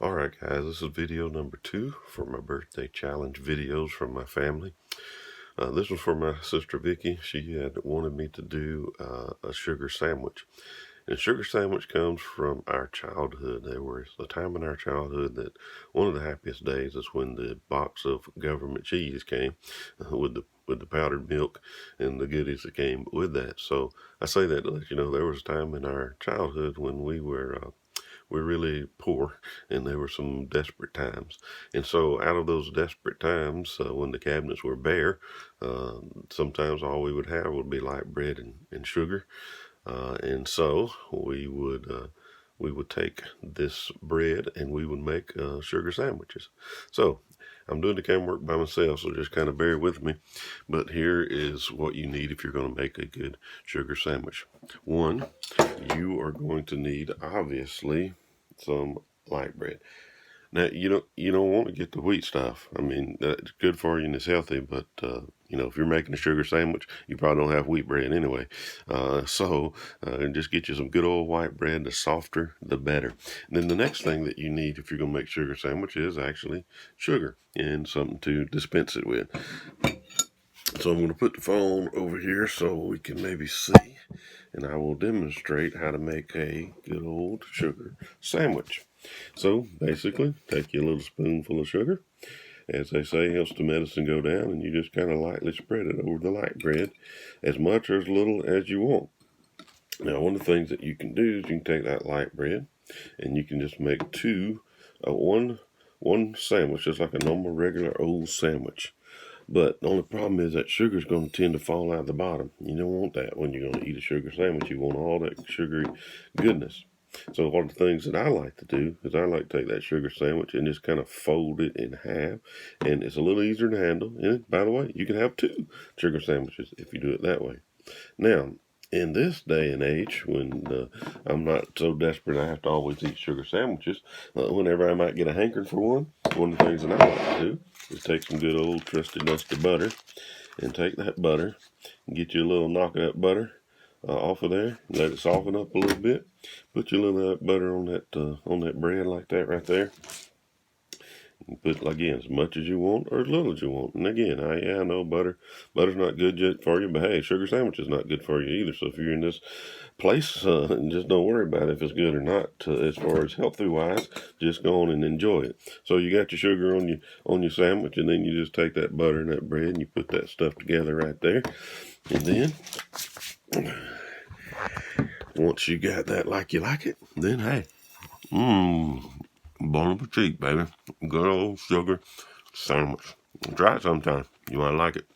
Alright guys, this is video number 2 for my birthday challenge videos from my family. This was for my sister Vicky. She had wanted me to do a sugar sandwich. And sugar sandwich comes from our childhood. There was a time in our childhood that one of the happiest days is when the box of government cheese came with the powdered milk and the goodies that came with that. So I say that to let you know there was a time in our childhood when we're really poor, and there were some desperate times. And so out of those desperate times, when the cabinets were bare, sometimes all we would have would be light bread and sugar. And so we would take this bread and we would make sugar sandwiches. So I'm doing the camera work by myself, so just kind of bear with me. But here is what you need if you're going to make a good sugar sandwich. One, you are going to need, obviously, some light bread. Now, you don't want to get the wheat stuff. I mean, that's good for you and it's healthy, but, if you're making a sugar sandwich, you probably don't have wheat bread anyway. So just get you some good old white bread. The softer, the better. And then the next thing that you need if you're going to make sugar sandwich is actually sugar and something to dispense it with. So I'm going to put the phone over here so we can maybe see, and I will demonstrate how to make a good old sugar sandwich. So basically, take you a little spoonful of sugar. As they say, helps the medicine go down, and you just kind of lightly spread it over the light bread, as much or as little as you want. Now, one of the things that you can do is you can take that light bread, and you can just make one sandwich, just like a normal, regular old sandwich. But the only problem is that sugar's going to tend to fall out the bottom. You don't want that when you're going to eat a sugar sandwich. You want all that sugary goodness. So one of the things that I like to do is I like to take that sugar sandwich and just kind of fold it in half. And it's a little easier to handle. And by the way, you can have 2 sugar sandwiches if you do it that way. Now, in this day and age, when I'm not so desperate I have to always eat sugar sandwiches, whenever I might get a hankering for one of the things that I like to do is take some good old trusty dusty butter, and take that butter and get you a little knock of that butter off of there, let it soften up a little bit, put your little butter on that bread like that right there. Put, again, as much as you want or as little as you want. And again, I know butter's not good for you, but hey, sugar sandwich is not good for you either. So if you're in this place, just don't worry about if it's good or not. As far as healthy wise, just go on and enjoy it. So you got your sugar on your sandwich, and then you just take that butter and that bread and you put that stuff together right there. And then once you got that like you like it, then hey, bon appetit, baby. Good old sugar sandwich. Try it sometime. You might like it.